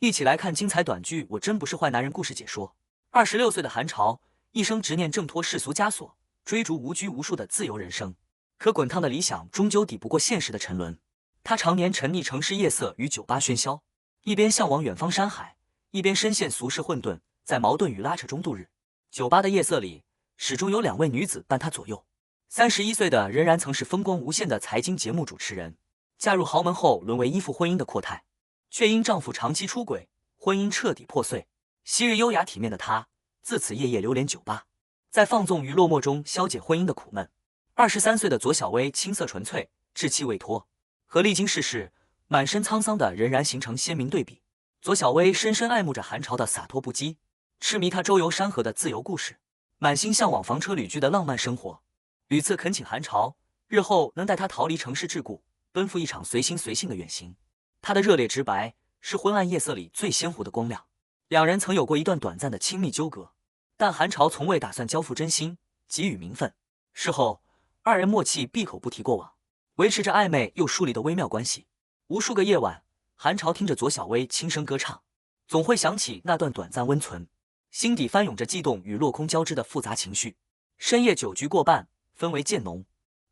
一起来看精彩短剧《我真不是坏男人》故事解说。26岁的韩潮，一生执念挣脱世俗枷锁，追逐无拘无束的自由人生。可滚烫的理想终究抵不过现实的沉沦。他常年沉溺城市夜色与酒吧喧嚣，一边向往远方山海，一边深陷俗世混沌，在矛盾与拉扯中度日。酒吧的夜色里，始终有2位女子伴他左右。31岁的仍然曾是风光无限的财经节目主持人，嫁入豪门后沦为依附婚姻的阔太。却因丈夫长期出轨，婚姻彻底破碎。昔日优雅体面的她，自此夜夜流连酒吧，在放纵与落寞中消解婚姻的苦闷。23岁的左小薇青涩纯粹，稚气未脱，和历经世事、满身沧桑的仍然形成鲜明对比。左小薇深深爱慕着韩潮的洒脱不羁，痴迷他周游山河的自由故事，满心向往房车旅居的浪漫生活，屡次恳请韩潮日后能带他逃离城市桎梏，奔赴一场随心随性的远行。他的热烈直白是昏暗夜色里最鲜活的光亮。两人曾有过一段短暂的亲密纠葛，但韩潮从未打算交付真心，给予名分。事后二人默契闭口不提过往，维持着暧昧又疏离的微妙关系。无数个夜晚，韩潮听着左小薇轻声歌唱，总会想起那段短暂温存，心底翻涌着悸动与落空交织的复杂情绪。深夜酒局过半，氛围渐浓，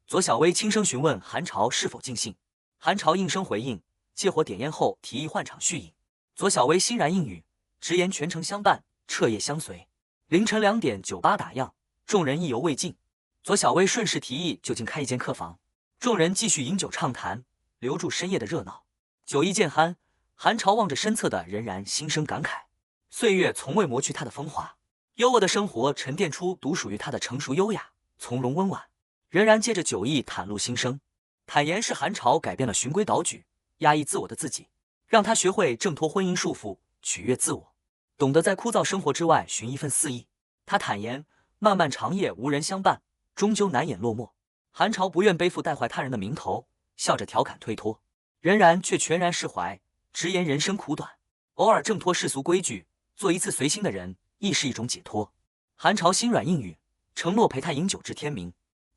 左小薇轻声询问韩潮是否尽兴，韩潮应声回应，借火点烟后提议换场续饮。左小薇欣然应允，直言全程相伴，彻夜相随。凌晨2点，酒吧打烊，众人意犹未尽。左小薇顺势提议就近开一间客房，众人继续饮酒畅谈，留住深夜的热闹。酒意渐酣，韩潮望着身侧的仍然，心生感慨。岁月从未磨去他的风华，优渥的生活沉淀出独属于他的成熟优雅、从容温婉。仍然借着酒意袒露心声，坦言是韩潮改变了循规蹈矩、压抑自我的自己，让他学会挣脱婚姻束缚，取悦自我，懂得在枯燥生活之外寻一份肆意。他坦言，漫漫长夜无人相伴，终究难掩落寞。韩潮不愿背负带坏他人的名头，笑着调侃推脱，仍然却全然释怀，直言人生苦短，偶尔挣脱世俗规矩，做一次随心的人，亦是一种解脱。韩潮心软应允，承诺陪他饮酒至天明，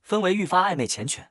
氛围愈发暧昧缱绻。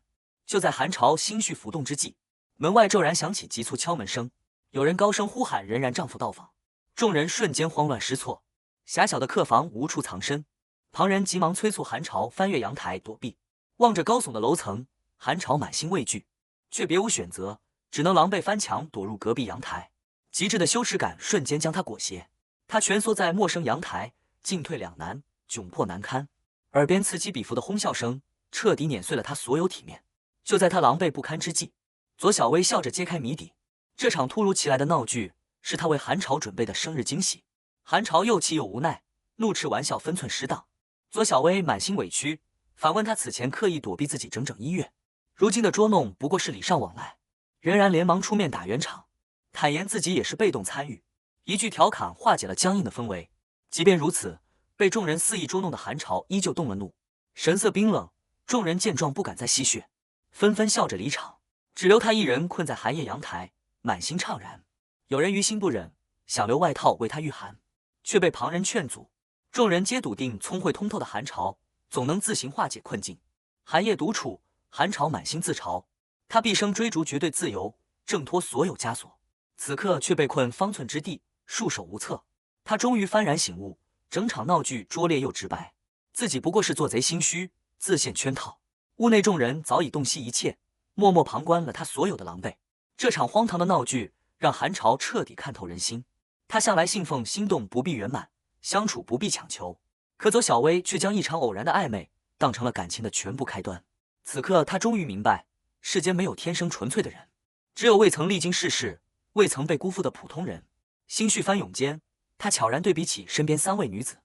就在韩潮心绪浮动之际，门外骤然响起急促敲门声，有人高声呼喊仍然丈夫到访。众人瞬间慌乱失措，狭小的客房无处藏身，旁人急忙催促韩潮翻越阳台躲避。望着高耸的楼层，韩潮满心畏惧，却别无选择，只能狼狈翻墙躲入隔壁阳台。极致的羞耻感瞬间将他裹挟，他蜷缩在陌生阳台，进退两难，窘迫难堪。耳边此起彼伏的哄笑声彻底碾碎了他所有体面。就在他狼狈不堪之际，左小薇笑着揭开谜底，这场突如其来的闹剧是他为韩潮准备的生日惊喜。韩潮又气又无奈，怒斥玩笑分寸失当。左小薇满心委屈，反问他此前刻意躲避自己整整1月，如今的捉弄不过是礼尚往来，仍然连忙出面打圆场，坦言自己也是被动参与。一句调侃化解了僵硬的氛围。即便如此，被众人肆意捉弄的韩潮依旧动了怒，神色冰冷。众人见状不敢再戏谑，纷纷笑着离场，只留他一人困在寒夜阳台，满心怅然。有人于心不忍，想留外套为他御寒，却被旁人劝阻。众人皆笃定聪慧通透的韩潮总能自行化解困境。寒夜独处，韩潮满心自嘲，他毕生追逐绝对自由，挣脱所有枷锁，此刻却被困方寸之地，束手无策。他终于幡然醒悟，整场闹剧拙劣又直白，自己不过是做贼心虚，自陷圈套。屋内众人早已洞悉一切，默默旁观了他所有的狼狈。这场荒唐的闹剧让韩潮彻底看透人心。他向来信奉心动不必圆满，相处不必强求，可左小薇却将一场偶然的暧昧当成了感情的全部开端。此刻他终于明白，世间没有天生纯粹的人，只有未曾历经世事、未曾被辜负的普通人。心绪翻涌间，他悄然对比起身边3位女子，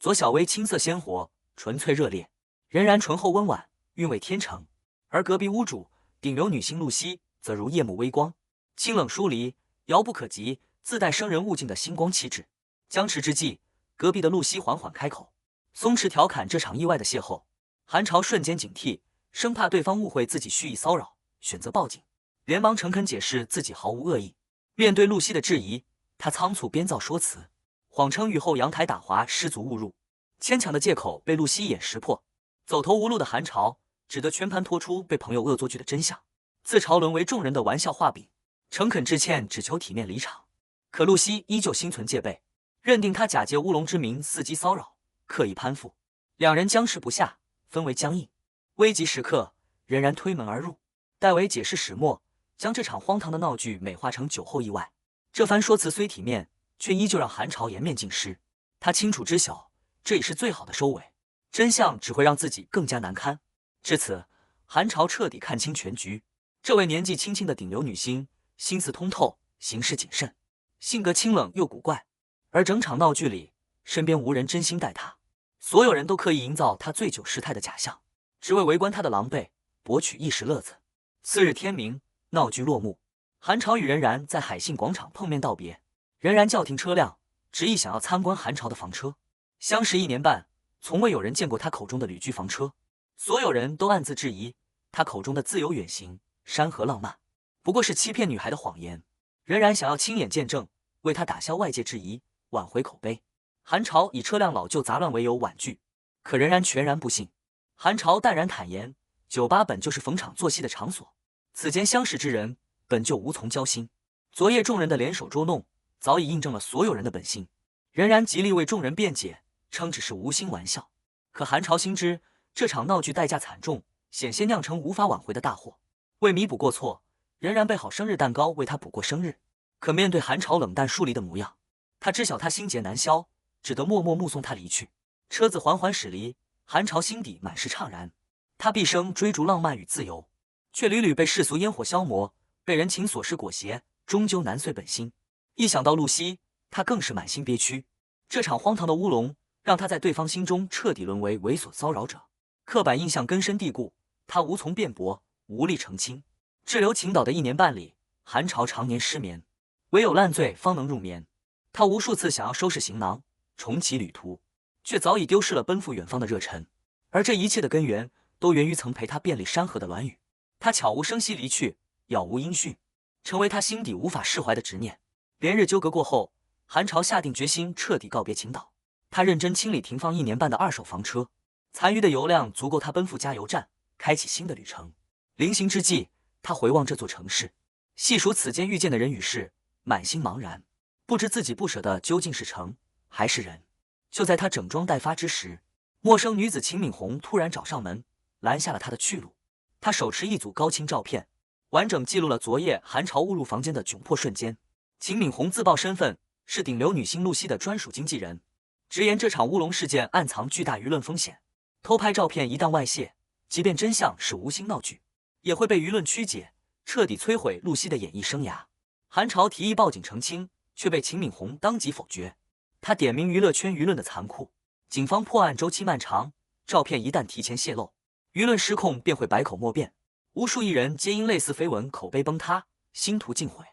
左小薇青涩鲜活，纯粹热烈，仍然醇厚温婉，韵味天成。而隔壁屋主顶流女星露西则如夜幕微光，清冷疏离，遥不可及，自带生人勿近的星光气质。僵持之际，隔壁的露西缓缓开口，松弛调侃这场意外的邂逅。韩潮瞬间警惕，生怕对方误会自己蓄意骚扰，选择报警，连忙诚恳解释自己毫无恶意。面对露西的质疑，他仓促编造说辞，谎称雨后阳台打滑失足误入，牵强的借口被露西一眼识破。走投无路的韩潮只得全盘托出被朋友恶作剧的真相，自嘲沦为众人的玩笑画饼，诚恳致歉，只求体面离场。可露西依旧心存戒备，认定他假借乌龙之名伺机骚扰，刻意攀附。两人僵持不下，氛围僵硬。危急时刻，仍然推门而入。戴维解释始末，将这场荒唐的闹剧美化成酒后意外。这番说辞虽体面，却依旧让韩朝颜面尽失。他清楚知晓，这已是最好的收尾，真相只会让自己更加难堪。至此，韩朝彻底看清全局。这位年纪轻轻的顶流女星，心思通透，行事谨慎，性格清冷又古怪。而整场闹剧里，身边无人真心待她，所有人都刻意营造她醉酒失态的假象，只为围观她的狼狈，博取一时乐子。次日天明，闹剧落幕，韩朝与任然在海信广场碰面道别。任然叫停车辆，执意想要参观韩朝的房车。相识1年半，从未有人见过他口中的旅居房车，所有人都暗自质疑他口中的自由远行、山河浪漫，不过是欺骗女孩的谎言。任然想要亲眼见证，为他打消外界质疑，挽回口碑。韩朝以车辆老旧杂乱为由婉拒，可任然全然不信。韩朝淡然坦言，酒吧本就是逢场作戏的场所，此间相识之人本就无从交心。昨夜众人的联手捉弄，早已印证了所有人的本性。任然极力为众人辩解，称只是无心玩笑。可韩朝心知这场闹剧代价惨重，险些酿成无法挽回的大祸。为弥补过错，仍然备好生日蛋糕为他补过生日。可面对韩朝冷淡疏离的模样，他知晓他心结难消，只得默默目送他离去。车子缓缓驶离，韩朝心底满是怅然。他毕生追逐浪漫与自由，却屡屡被世俗烟火消磨，被人情琐事裹挟，终究难遂本心。一想到露西，他更是满心憋屈。这场荒唐的乌龙，让他在对方心中彻底沦为猥琐骚扰者。刻板印象根深蒂固，他无从辩驳，无力澄清。滞留青岛的1年半里，韩朝常年失眠，唯有烂醉方能入眠。他无数次想要收拾行囊，重启旅途，却早已丢失了奔赴远方的热忱。而这一切的根源，都源于曾陪他遍历山河的栾宇。他悄无声息离去，杳无音讯，成为他心底无法释怀的执念。连日纠葛过后，韩朝下定决心彻底告别青岛。他认真清理停放1年半的二手房车，残余的油量足够他奔赴加油站，开启新的旅程。临行之际，他回望这座城市，细数此间遇见的人与事，满心茫然，不知自己不舍的究竟是城还是人。就在他整装待发之时，陌生女子秦敏红突然找上门，拦下了他的去路。他手持一组高清照片，完整记录了昨夜韩朝误入房间的窘迫瞬间。秦敏红自曝身份是顶流女星露西的专属经纪人，直言这场乌龙事件暗藏巨大舆论风险，偷拍照片一旦外泄，即便真相是无心闹剧，也会被舆论曲解，彻底摧毁露西的演艺生涯。韩朝提议报警澄清，却被秦敏红当即否决。他点名娱乐圈舆论的残酷，警方破案周期漫长，照片一旦提前泄露，舆论失控便会百口莫辩，无数艺人皆因类似绯闻口碑崩塌，星途尽毁。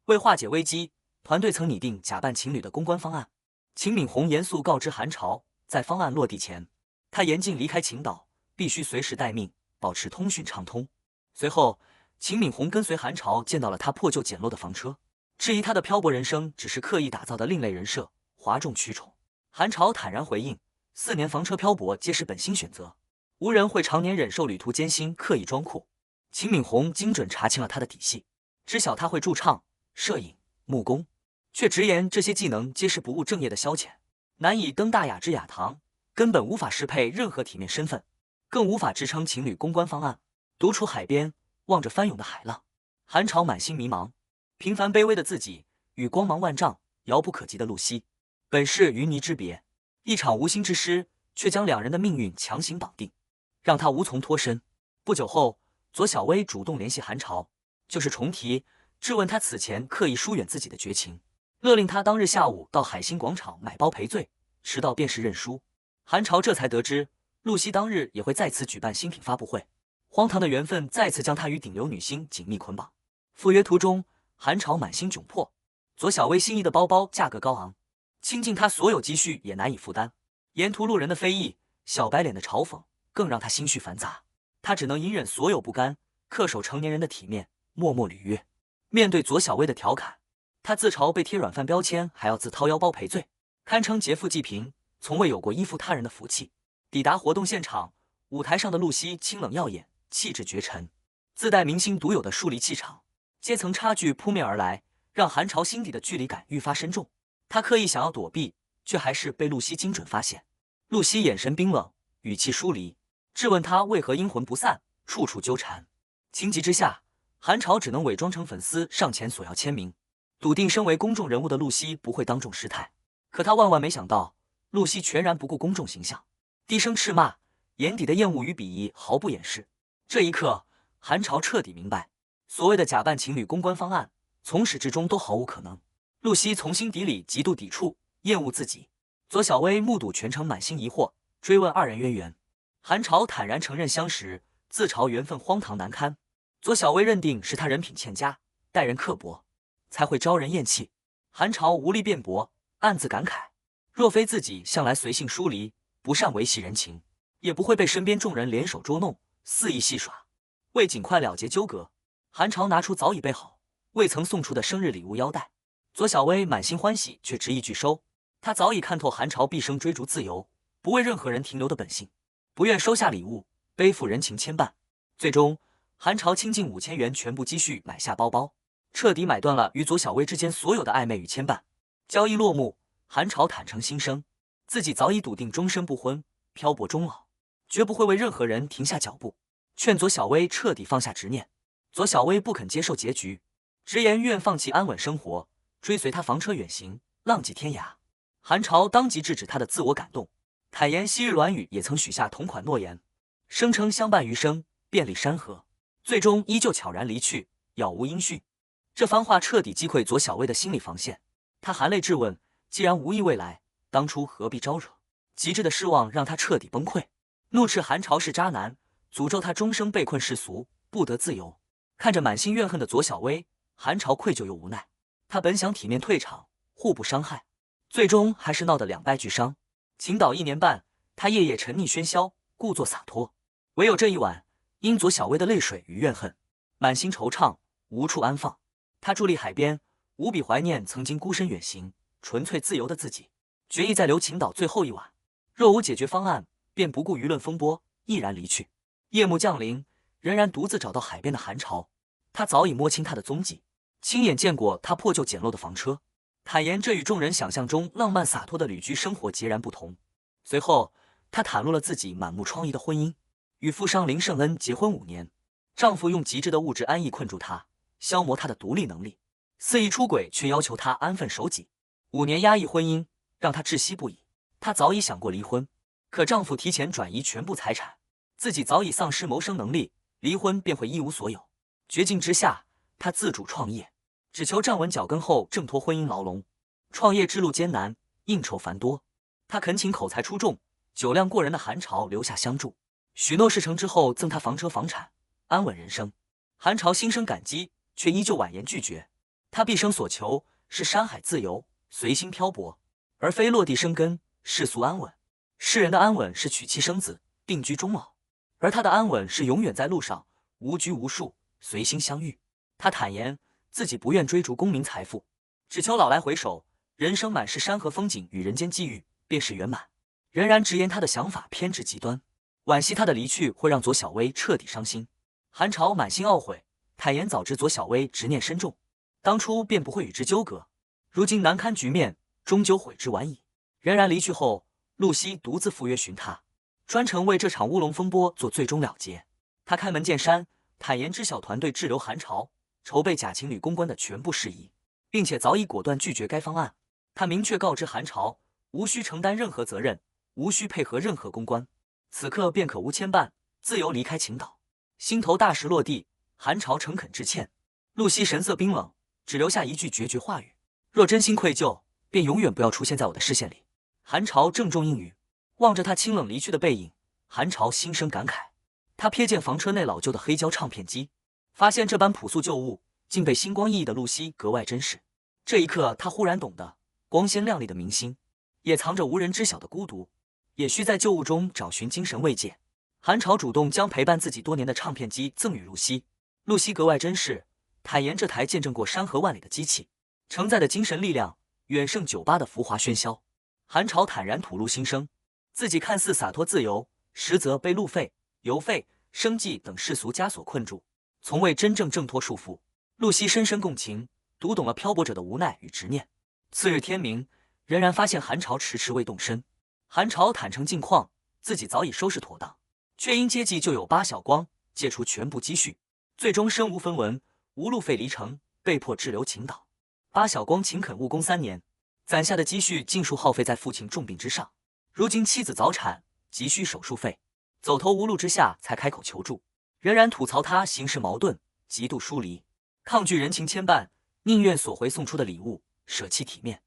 为化解危机，团队曾拟定假扮情侣的公关方案。秦敏红严肃告知韩朝，在方案落地前，他严禁离开青岛，必须随时待命，保持通讯畅通。随后，秦敏红跟随韩朝见到了他破旧简陋的房车，质疑他的漂泊人生只是刻意打造的另类人设，哗众取宠。韩朝坦然回应，4年房车漂泊皆是本心选择，无人会常年忍受旅途艰辛，刻意装酷。秦敏红精准查清了他的底细，知晓他会驻唱、摄影、木工，却直言这些技能皆是不务正业的消遣，难以登大雅之雅堂，根本无法适配任何体面身份，更无法支撑情侣公关方案。独处海边，望着翻涌的海浪，韩朝满心迷茫。平凡卑微的自己与光芒万丈、遥不可及的露西，本是云泥之别，一场无心之失，却将两人的命运强行绑定，让他无从脱身。不久后，左小薇主动联系韩朝，就是重提质问他此前刻意疏远自己的绝情，勒令他当日下午到海心广场买包赔罪，迟到便是认输。韩朝这才得知，露西当日也会在此举办新品发布会，荒唐的缘分再次将他与顶流女星紧密捆绑。赴约途中，韩朝满心窘迫，左小薇心仪的包包价格高昂，倾尽他所有积蓄也难以负担。沿途路人的非议、小白脸的嘲讽，更让他心绪繁杂。他只能隐忍所有不甘，恪守成年人的体面，默默履约。面对左小薇的调侃，他自嘲被贴软饭标签，还要自掏腰包赔罪，堪称劫富济贫，从未有过依附他人的福气。抵达活动现场，舞台上的露西清冷耀眼，气质绝尘，自带明星独有的疏离气场。阶层差距扑面而来，让韩潮心底的距离感愈发深重。他刻意想要躲避，却还是被露西精准发现。露西眼神冰冷，语气疏离，质问他为何阴魂不散，处处纠缠。情急之下，韩潮只能伪装成粉丝上前索要签名，笃定身为公众人物的露西不会当众失态。可他万万没想到，露西全然不顾公众形象，低声斥骂，眼底的厌恶与鄙夷毫不掩饰。这一刻，韩潮彻底明白，所谓的假扮情侣公关方案，从始至终都毫无可能。露西从心底里极度抵触、厌恶自己。左小薇目睹全程，满心疑惑，追问二人渊源。韩潮坦然承认相识，自嘲缘分荒唐难堪。左小薇认定是他人品欠佳，待人刻薄，才会招人厌弃。韩潮无力辩驳，暗自感慨，若非自己向来随性疏离，不善维系人情，也不会被身边众人联手捉弄，肆意戏耍。为尽快了结纠葛，韩潮拿出早已备好、未曾送出的生日礼物腰带。左小薇满心欢喜，却执意拒收。他早已看透韩潮毕生追逐自由，不为任何人停留的本性，不愿收下礼物，背负人情牵绊。最终，韩潮倾尽5000元全部积蓄买下包包，彻底买断了与左小薇之间所有的暧昧与牵绊。交易落幕，韩潮坦诚心声，自己早已笃定终身不婚，漂泊终老，绝不会为任何人停下脚步，劝左小薇彻底放下执念。左小薇不肯接受结局，直言愿放弃安稳生活，追随他房车远行，浪迹天涯。韩潮当即制止他的自我感动，坦言昔日栾宇也曾许下同款诺言，声称相伴余生，遍历山河，最终依旧悄然离去，杳无音讯。这番话彻底击溃左小薇的心理防线，他含泪质问：既然无意未来，当初何必招惹？极致的失望让他彻底崩溃，怒斥韩潮是渣男，诅咒他终生被困世俗，不得自由。看着满心怨恨的左小薇，韩潮愧疚又无奈。他本想体面退场，互不伤害，最终还是闹得两败俱伤。倾倒1年半，他夜夜沉溺喧嚣，故作洒脱。唯有这一晚，因左小薇的泪水与怨恨，满心惆怅，无处安放。他伫立海边，无比怀念曾经孤身远行、纯粹自由的自己，决意再留秦岛最后一晚。若无解决方案，便不顾舆论风波，毅然离去。夜幕降临，仍然独自找到海边的韩潮。他早已摸清他的踪迹，亲眼见过他破旧简陋的房车，坦言这与众人想象中浪漫洒脱的旅居生活截然不同。随后，他袒露了自己满目疮痍的婚姻，与富商林胜恩结婚5年，丈夫用极致的物质安逸困住她，消磨她的独立能力，肆意出轨，却要求她安分守己。5年压抑婚姻，让她窒息不已。她早已想过离婚，可丈夫提前转移全部财产，自己早已丧失谋生能力，离婚便会一无所有。绝境之下，她自主创业，只求站稳脚跟后挣脱婚姻牢笼。创业之路艰难，应酬繁多，她恳请口才出众、酒量过人的韩潮留下相助，许诺事成之后赠她房车房产，安稳人生。韩潮心生感激，却依旧婉言拒绝。他毕生所求是山海自由，随心漂泊，而非落地生根，世俗安稳。世人的安稳是娶妻生子，定居终老，而他的安稳是永远在路上，无拘无束，随心相遇。他坦言自己不愿追逐功名财富，只求老来回首，人生满是山河风景与人间际遇，便是圆满。仍然直言他的想法偏执极端，惋惜他的离去会让左小薇彻底伤心。韩潮满心懊悔，坦言早知左小薇执念深重，当初便不会与之纠葛，如今难堪局面，终究悔之晚矣。仍然离去后，露西独自赴约寻他，专程为这场乌龙风波做最终了结。他开门见山，坦言知晓团队滞留韩潮，筹备假情侣公关的全部事宜，并且早已果断拒绝该方案。他明确告知韩潮，无需承担任何责任，无需配合任何公关，此刻便可无牵绊，自由离开秦岛。心头大石落地，韩潮诚恳致歉。露西神色冰冷，只留下一句决绝话语：若真心愧疚，便永远不要出现在我的视线里。韩潮郑重应允。望着他清冷离去的背影，韩潮心生感慨。他瞥见房车内老旧的黑胶唱片机，发现这般朴素旧物竟被星光熠熠的露西格外珍视。这一刻，他忽然懂得，光鲜亮丽的明星也藏着无人知晓的孤独，也需在旧物中找寻精神慰藉。韩潮主动将陪伴自己多年的唱片机赠予露西，露西格外珍视，坦言这台见证过山河万里的机器，承载的精神力量远胜酒吧的浮华喧嚣。韩潮坦然吐露心声，自己看似洒脱自由，实则被路费、油费、生计等世俗枷锁困住，从未真正挣脱束缚。露西深深共情，读懂了漂泊者的无奈与执念。次日天明，仍然发现韩朝迟迟未动身。韩朝坦诚近况，自己早已收拾妥当，却因接济旧友巴晓光，借出全部积蓄，最终身无分文，无路费离城，被迫滞留秦岛。巴晓光勤恳务工3年，攒下的积蓄尽数耗费在父亲重病之上。如今妻子早产，急需手术费，走投无路之下才开口求助，仍然吐槽他行事矛盾，极度疏离，抗拒人情牵绊，宁愿索回送出的礼物，舍弃体面，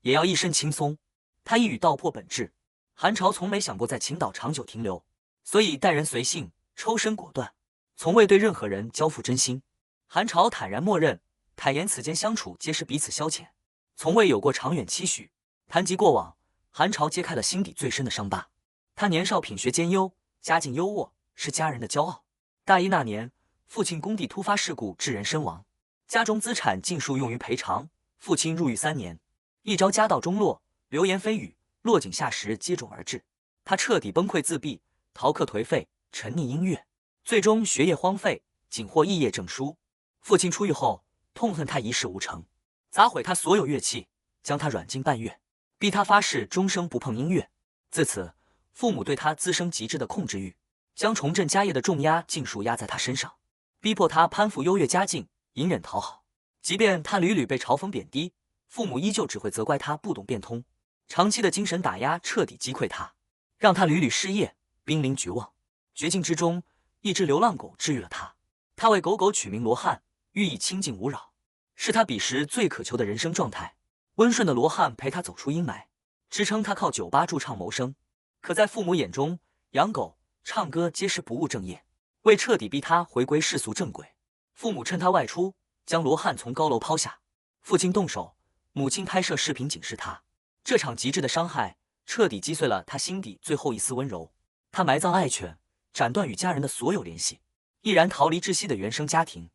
也要一身轻松。他一语道破本质。韩朝从没想过在秦岛长久停留，所以待人随性，抽身果断，从未对任何人交付真心。韩朝坦然默认，坦言此间相处皆是彼此消遣，从未有过长远期许。谈及过往，韩朝揭开了心底最深的伤疤。他年少品学兼优，家境优渥，是家人的骄傲。大一那年，父亲工地突发事故致人身亡，家中资产尽数用于赔偿，父亲入狱3年。一朝家道中落，流言蜚语，落井下石接踵而至，他彻底崩溃自闭，逃课颓废，沉溺音乐，最终学业荒废，仅获肄业证书。父亲出狱后，痛恨他一事无成，砸毁他所有乐器，将他软禁半月，逼他发誓终生不碰音乐。自此，父母对他滋生极致的控制欲，将重振家业的重压尽数压在他身上，逼迫他攀附优越家境，隐忍讨好。即便他屡屡被嘲讽贬低，父母依旧只会责怪他不懂变通。长期的精神打压彻底击溃他，让他屡屡失业，濒临绝望。绝境之中，一只流浪狗治愈了他。他为狗狗取名罗汉，寓意清静无扰，是他彼时最渴求的人生状态。温顺的罗汉陪他走出阴霾，支撑他靠酒吧驻唱谋生。可在父母眼中，养狗、唱歌皆是不务正业。为彻底逼他回归世俗正轨，父母趁他外出，将罗汉从高楼抛下。父亲动手，母亲拍摄视频警示他。这场极致的伤害彻底击碎了他心底最后一丝温柔。他埋葬爱犬，斩断与家人的所有联系，毅然逃离窒息的原生家庭。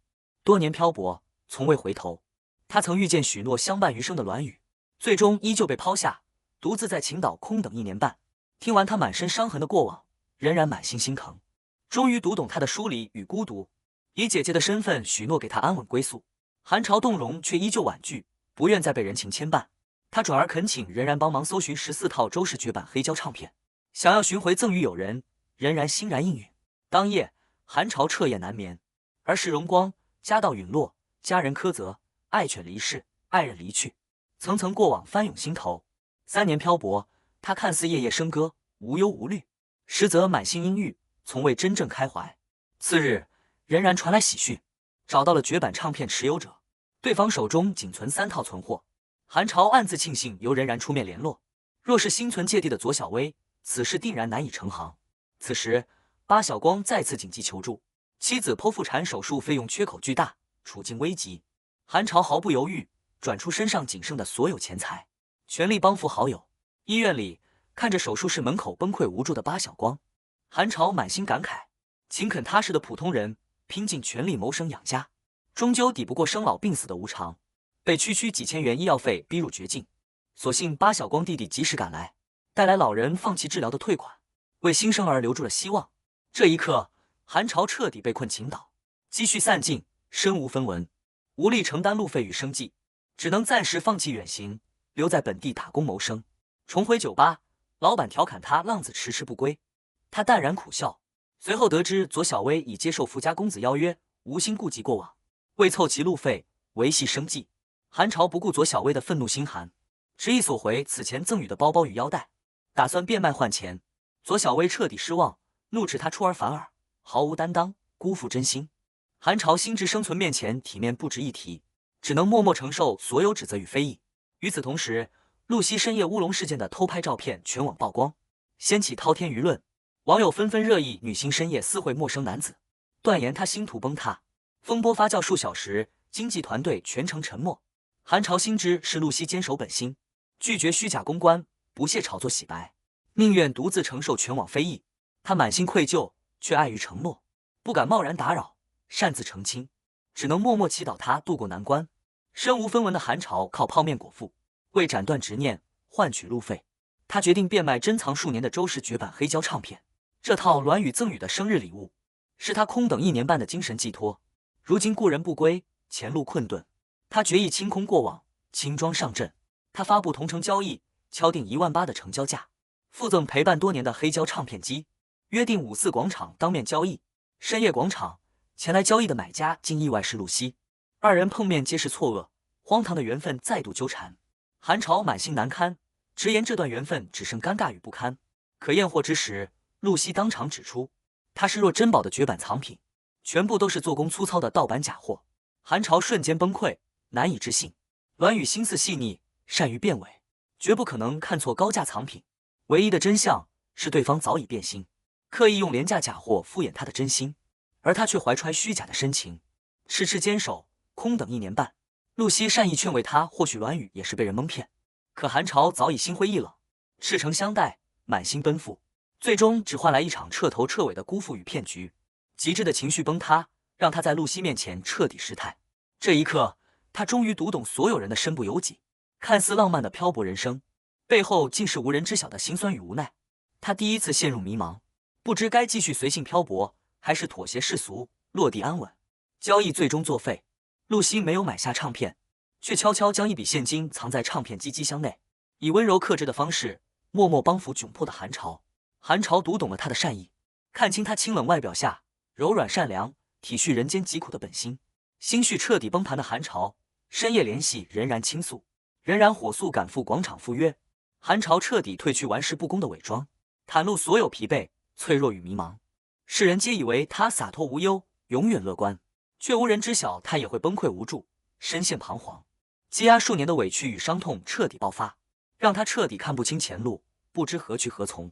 多年漂泊，从未回头。他曾遇见许诺相伴余生的栾宇，最终依旧被抛下，独自在秦岛空等1年半。听完他满身伤痕的过往，仍然满心心疼。终于读懂他的疏离与孤独，以姐姐的身份许诺给他安稳归宿。韩朝动容，却依旧婉拒，不愿再被人情牵绊。他转而恳请仍然帮忙搜寻14套周氏绝版黑胶唱片，想要寻回赠与友人，仍然欣然应允。当夜，韩朝彻夜难眠，儿时荣光，家道陨落，家人苛责，爱犬离世，爱人离去，层层过往翻涌心头。3年漂泊，他看似夜夜笙歌，无忧无虑，实则满心阴郁，从未真正开怀。次日，仍然传来喜讯，找到了绝版唱片持有者，对方手中仅存3套存货。韩朝暗自庆幸由仍然出面联络，若是心存芥蒂的左小薇，此事定然难以成行。此时，巴晓光再次紧急求助，妻子剖腹产手术费用缺口巨大，处境危急。韩朝毫不犹豫，转出身上仅剩的所有钱财，全力帮扶好友。医院里，看着手术室门口崩溃无助的巴晓光，韩朝满心感慨，勤恳踏实的普通人，拼尽全力谋生养家，终究抵不过生老病死的无常。被区区几千元医药费逼入绝境，所幸巴晓光弟弟及时赶来，带来老人放弃治疗的退款，为新生儿留住了希望。这一刻，韩朝彻底被困秦岛，积蓄散尽，身无分文，无力承担路费与生计，只能暂时放弃远行，留在本地打工谋生。重回酒吧，老板调侃他浪子迟迟不归，他淡然苦笑。随后得知左小薇已接受富家公子邀约，无心顾及过往，为凑齐路费，维系生计。韩朝不顾左小薇的愤怒心寒，执意索回此前赠予的包包与腰带，打算变卖换钱。左小薇彻底失望，怒斥他出尔反尔，毫无担当，辜负真心。韩朝心知生存面前体面不值一提，只能默默承受所有指责与非议。与此同时，露西深夜乌龙事件的偷拍照片全网曝光，掀起滔天舆论，网友纷纷热议女星深夜私会陌生男子，断言她星途崩塌。风波发酵数小时，经纪团队全程沉默。韩朝心知是露西坚守本心，拒绝虚假公关，不屑炒作洗白，宁愿独自承受全网非议。他满心愧疚，却碍于承诺，不敢贸然打扰，擅自澄清，只能默默祈祷他渡过难关。身无分文的韩朝靠泡面果腹，为斩断执念，换取路费，他决定变卖珍藏数年的周氏绝版黑胶唱片。这套栾宇赠予的生日礼物，是他空等1年半的精神寄托。如今故人不归，前路困顿，他决意清空过往，轻装上阵。他发布同城交易，敲定18000的成交价，附赠陪伴多年的黑胶唱片机，约定5-4广场当面交易。深夜广场前来交易的买家竟意外是露西，二人碰面皆是错愕，荒唐的缘分再度纠缠。韩朝满心难堪，直言这段缘分只剩尴尬与不堪。可验货之时，露西当场指出，它是若珍宝的绝版藏品，全部都是做工粗糙的盗版假货。韩朝瞬间崩溃，难以置信。栾宇心思细腻，善于辨伪，绝不可能看错高价藏品。唯一的真相是对方早已变心，刻意用廉价假货敷衍他的真心，而他却怀揣虚假的深情，痴痴坚守，空等1年半。露西善意劝慰他，或许栾宇也是被人蒙骗，可韩朝早已心灰意冷，赤诚相待，满心奔赴，最终只换来一场彻头彻尾的辜负与骗局。极致的情绪崩塌，让他在露西面前彻底失态。这一刻，他终于读懂所有人的身不由己，看似浪漫的漂泊人生，背后竟是无人知晓的辛酸与无奈。他第一次陷入迷茫，不知该继续随性漂泊，还是妥协世俗，落地安稳。交易最终作废，露西没有买下唱片，却悄悄将一笔现金藏在唱片机机箱内，以温柔克制的方式默默帮扶窘迫的韩朝。韩朝读懂了他的善意，看清他清冷外表下柔软善良、体恤人间疾苦的本心。心绪彻底崩盘的韩朝，深夜联系仍然倾诉，仍然火速赶赴广场赴约。韩朝彻底褪去玩世不恭的伪装，袒露所有疲惫、脆弱与迷茫。世人皆以为他洒脱无忧，永远乐观，却无人知晓他也会崩溃无助，深陷彷徨。积压数年的委屈与伤痛彻底爆发，让他彻底看不清前路，不知何去何从。